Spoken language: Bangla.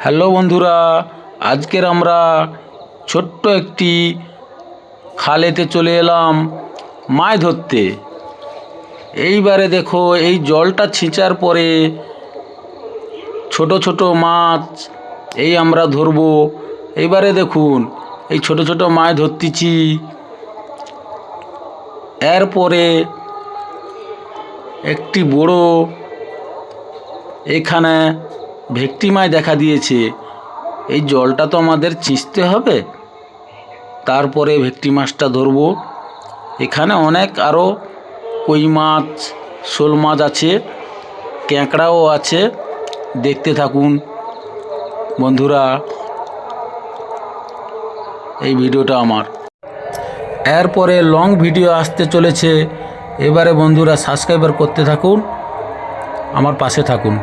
হ্যালো বন্ধুরা, আজকের আমরা ছোট্ট একটি খালেতে চলে এলাম মাছ ধরতে। এইবারে দেখো, এই জলটা ছিঁচার পরে ছোট ছোট মাছ এই আমরা ধরবো। এইবারে দেখুন, এই ছোট ছোট মাছ ধরতেছি। এরপরে একটি বড় এখানে ভেটকি মাছ দেখা দিয়েছে। এই জলটা তো আমাদের ছিঁচতে হবে, তারপরে ভেটকি মাছটা ধরবো। এখানে অনেক আরও কই মাছ, শোল মাছ আছে, ক্যাঁকড়াও আছে। দেখতে থাকুন বন্ধুরা এই ভিডিওটা আমার। এরপরে লং ভিডিও আসতে চলেছে। এবারে বন্ধুরা সাবস্ক্রাইবার করতে থাকুন, আমার পাশে থাকুন।